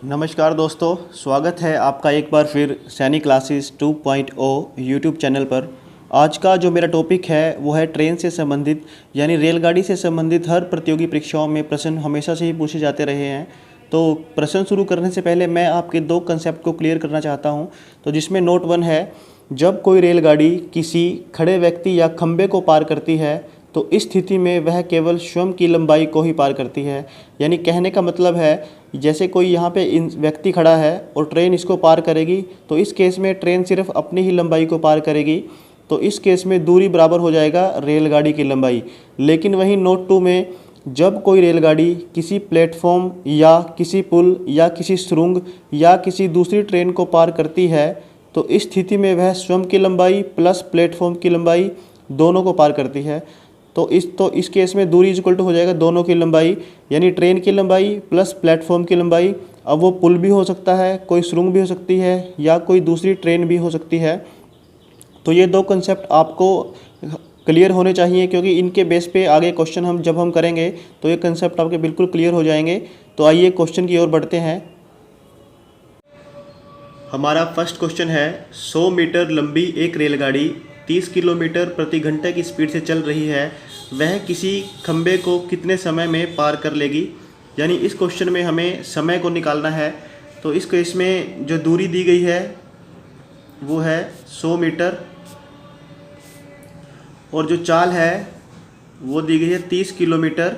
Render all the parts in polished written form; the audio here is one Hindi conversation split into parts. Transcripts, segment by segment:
नमस्कार दोस्तों, स्वागत है आपका एक बार फिर सैनिक क्लासेस 2.0 यूट्यूब चैनल पर। आज का जो मेरा टॉपिक है वो है ट्रेन से संबंधित यानी रेलगाड़ी से संबंधित हर प्रतियोगी परीक्षाओं में प्रश्न हमेशा से ही पूछे जाते रहे हैं। तो प्रश्न शुरू करने से पहले मैं आपके दो कंसेप्ट को क्लियर करना चाहता हूं। तो जिसमें नोट 1 है, जब कोई रेलगाड़ी किसी खड़े व्यक्ति या खंभे को पार करती है तो इस स्थिति में वह केवल स्वयं की लंबाई को ही पार करती है। यानी कहने का मतलब है, जैसे कोई यहाँ पे व्यक्ति खड़ा है और ट्रेन इसको पार करेगी तो इस केस में ट्रेन सिर्फ अपनी ही लंबाई को पार करेगी। तो इस केस में दूरी बराबर हो जाएगा रेलगाड़ी की लंबाई। लेकिन वहीं नोट 2 में, जब कोई रेलगाड़ी किसी प्लेटफॉर्म या किसी पुल या किसी सुरंग या किसी दूसरी ट्रेन को पार करती है तो इस स्थिति में वह स्वयं की लंबाई प्लस प्लेटफॉर्म की लंबाई दोनों को पार करती है। तो इस केस में दूरी इक्वल टू हो जाएगा दोनों की लंबाई, यानी ट्रेन की लंबाई प्लस प्लेटफॉर्म की लंबाई। अब वो पुल भी हो सकता है, कोई सुरंग भी हो सकती है या कोई दूसरी ट्रेन भी हो सकती है। तो ये दो कंसेप्ट आपको क्लियर होने चाहिए, क्योंकि इनके बेस पे आगे क्वेश्चन जब हम करेंगे तो ये कंसेप्ट आपके बिल्कुल क्लियर हो जाएंगे। तो आइए क्वेश्चन की ओर बढ़ते हैं। हमारा फर्स्ट क्वेश्चन है, 100 मीटर लंबी एक रेलगाड़ी 30 किलोमीटर प्रति घंटे की स्पीड से चल रही है, वह किसी खंबे को कितने समय में पार कर लेगी। यानी इस क्वेश्चन में हमें समय को निकालना है। तो इस केस में जो दूरी दी गई है वो है 100 मीटर और जो चाल है वो दी गई है 30 किलोमीटर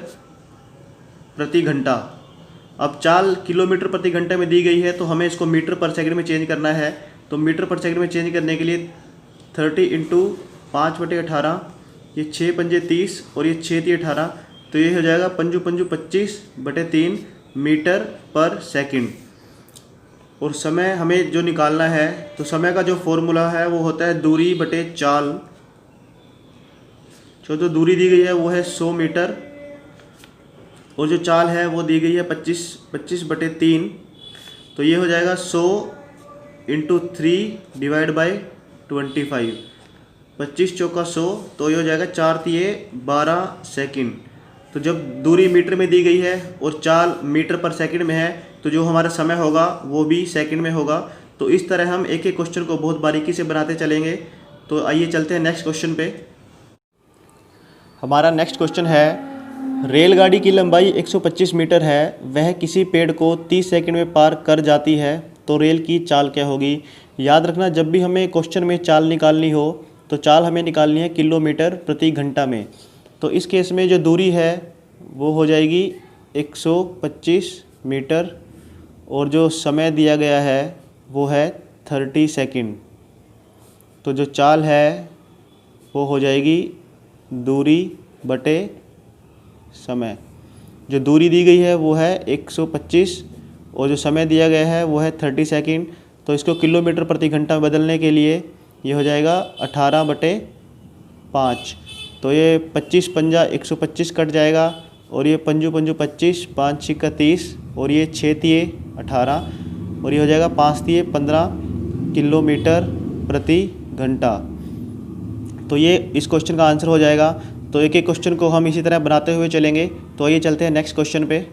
प्रति घंटा। अब चाल किलोमीटर प्रति घंटे में दी गई है तो हमें इसको मीटर पर सेकंड में चेंज करना है। तो मीटर पर सेकंड में चेंज करने के लिए 30 इंटू 5/18, ये 6 पंजे 30 और ये 6 × 18, तो ये हो जाएगा 5 पंजू 25/3 मीटर पर सेकंड। और समय हमें जो निकालना है, तो समय का जो फॉर्मूला है वो होता है दूरी बटे चाल। जो दूरी दी गई है वो है 100 मीटर और जो चाल है वो दी गई है 25/3। तो ये हो जाएगा 100 इंटू 3 डिवाइड बाई 25, 25 चौका 100, तो ये हो जाएगा 4 × 12 सेकंड। तो जब दूरी मीटर में दी गई है और चाल मीटर पर सेकंड में है तो जो हमारा समय होगा वो भी सेकंड में होगा। तो इस तरह हम एक एक क्वेश्चन को बहुत बारीकी से बनाते चलेंगे। तो आइए चलते हैं नेक्स्ट क्वेश्चन पे। हमारा नेक्स्ट क्वेश्चन है, रेलगाड़ी की लंबाई 125 मीटर है, वह किसी पेड़ को 30 सेकंड में पार कर जाती है, तो रेल की चाल क्या होगी। याद रखना, जब भी हमें क्वेश्चन में चाल निकालनी हो तो चाल हमें निकालनी है किलोमीटर प्रति घंटा में। तो इस केस में जो दूरी है वो हो जाएगी 125 मीटर और जो समय दिया गया है वो है 30 सेकंड। तो जो चाल है वो हो जाएगी दूरी बटे समय। जो दूरी दी गई है वो है 125 और जो समय दिया गया है वो है 30 सेकंड। तो इसको किलोमीटर प्रति घंटा बदलने के लिए ये हो जाएगा 18/5। तो ये 25 पंजा 125 कट जाएगा और ये पंजू पंजू 25, 5 × 30 और ये 6 × 18 और ये हो जाएगा 5 × 15 किलोमीटर प्रति घंटा। तो ये इस क्वेश्चन का आंसर हो जाएगा। तो एक एक क्वेश्चन को हम इसी तरह बनाते हुए चलेंगे। तो आइए चलते हैं नेक्स्ट क्वेश्चन पे।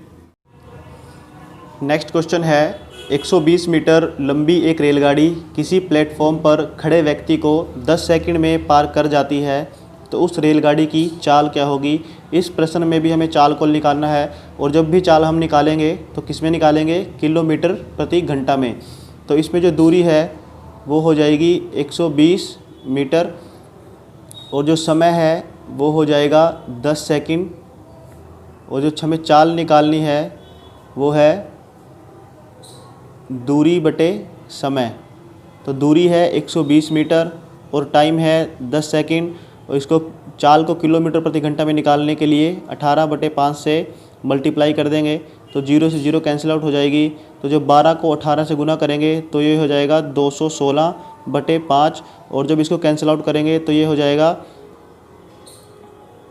नेक्स्ट क्वेश्चन है, 120 मीटर लंबी एक रेलगाड़ी किसी प्लेटफॉर्म पर खड़े व्यक्ति को 10 सेकंड में पार कर जाती है, तो उस रेलगाड़ी की चाल क्या होगी। इस प्रश्न में भी हमें चाल को निकालना है और जब भी चाल हम निकालेंगे तो किस में निकालेंगे, किलोमीटर प्रति घंटा में। तो इसमें जो दूरी है वो हो जाएगी 120 मीटर और जो समय है वो हो जाएगा 10 सेकंड और जो हमें चाल निकालनी है वो है दूरी बटे समय। तो दूरी है 120 मीटर और टाइम है 10 सेकंड और इसको चाल को किलोमीटर प्रति घंटा में निकालने के लिए 18/5 से मल्टीप्लाई कर देंगे तो 0 से 0 कैंसिल आउट हो जाएगी। तो जब 12 को 18 से गुना करेंगे तो ये हो जाएगा 216/5 और जब इसको कैंसिल आउट करेंगे तो ये हो जाएगा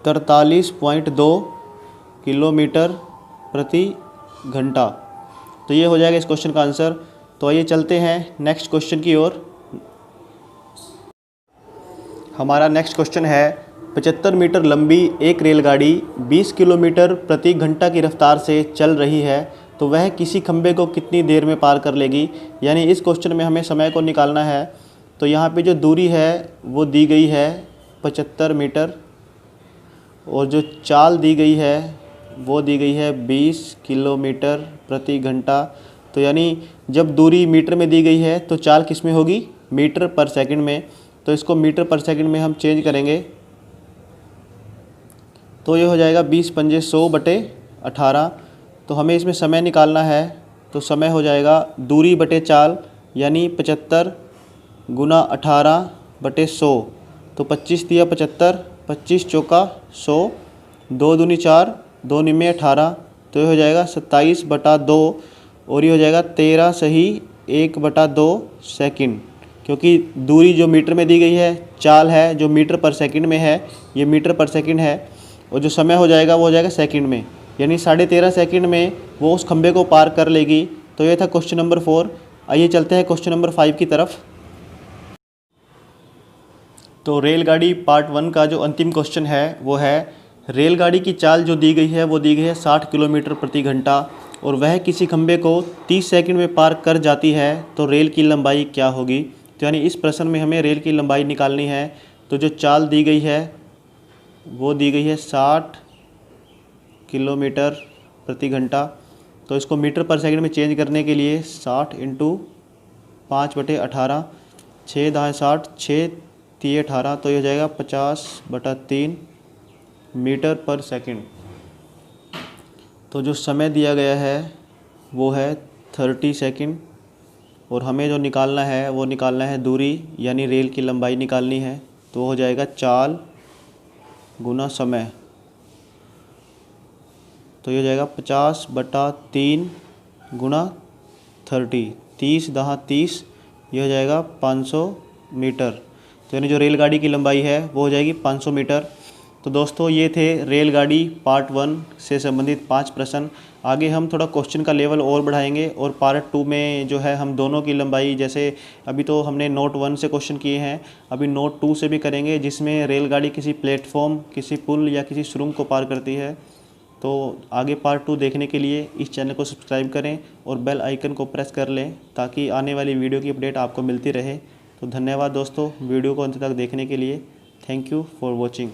43.2 किलोमीटर प्रति घंटा। तो ये हो जाएगा इस क्वेश्चन का आंसर। तो आइए चलते हैं नेक्स्ट क्वेश्चन की ओर। हमारा नेक्स्ट क्वेश्चन है, 75 मीटर लंबी एक रेलगाड़ी 20 किलोमीटर प्रति घंटा की रफ्तार से चल रही है, तो वह किसी खंबे को कितनी देर में पार कर लेगी। यानी इस क्वेश्चन में हमें समय को निकालना है। तो यहाँ पे जो दूरी है वो दी गई है 75 मीटर और जो चाल दी गई है वो दी गई है 20 किलोमीटर प्रति घंटा। तो यानी जब दूरी मीटर में दी गई है तो चाल किस में होगी, मीटर पर सेकंड में। तो इसको मीटर पर सेकंड में हम चेंज करेंगे तो ये हो जाएगा 20 पंजे 100/18। तो हमें इसमें समय निकालना है। तो समय हो जाएगा दूरी बटे चाल यानी 75 गुना 18/100। तो 25 दिया 75, 25 चौका 100, 2 दूनी 4, 2 निमे 18। तो ये हो जाएगा 27/2 और ये हो जाएगा 13 सही 1/2 सेकंड। क्योंकि दूरी जो मीटर में दी गई है, चाल है जो मीटर पर सेकंड में है, ये मीटर पर सेकंड है, और जो समय हो जाएगा वो हो जाएगा सेकंड में। यानी 13.5 सेकंड में वो उस खंबे को पार कर लेगी। तो ये था क्वेश्चन नंबर 4। आइए चलते हैं क्वेश्चन नंबर 5 की तरफ। तो रेलगाड़ी पार्ट 1 का जो अंतिम क्वेश्चन है वो है, रेलगाड़ी की चाल जो दी गई है वो दी गई है 60 किलोमीटर प्रति घंटा और वह किसी खंबे को 30 सेकंड में पार कर जाती है, तो रेल की लंबाई क्या होगी। तो यानी इस प्रश्न में हमें रेल की लंबाई निकालनी है। तो जो चाल दी गई है वो दी गई है 60 किलोमीटर प्रति घंटा। तो इसको मीटर पर सेकंड में चेंज करने के लिए 60 × 5/18, 6 10 60, 6 3 18। तो ये हो जाएगा 50/3 मीटर पर सेकंड। तो जो समय दिया गया है वो है 30 सेकंड और हमें जो निकालना है वो निकालना है दूरी यानी रेल की लंबाई निकालनी है। तो हो जाएगा चाल गुना समय। तो ये हो जाएगा 50/3 गुना 30, 30 10 30, ये हो जाएगा 500 मीटर। तो यानी जो रेलगाड़ी की लंबाई है वो हो जाएगी 500 मीटर। तो दोस्तों ये थे रेलगाड़ी पार्ट 1 से संबंधित 5 प्रश्न। आगे हम थोड़ा क्वेश्चन का लेवल और बढ़ाएंगे और पार्ट 2 में जो है हम दोनों की लंबाई, जैसे अभी तो हमने नोट 1 से क्वेश्चन किए हैं, अभी नोट 2 से भी करेंगे, जिसमें रेलगाड़ी किसी प्लेटफॉर्म, किसी पुल या किसी सुरंग को पार करती है। तो आगे पार्ट 2 देखने के लिए इस चैनल को सब्सक्राइब करें और बेल आइकन को प्रेस कर लें ताकि आने वाली वीडियो की अपडेट आपको मिलती रहे। तो धन्यवाद दोस्तों वीडियो को अंत तक देखने के लिए। Thank you for watching.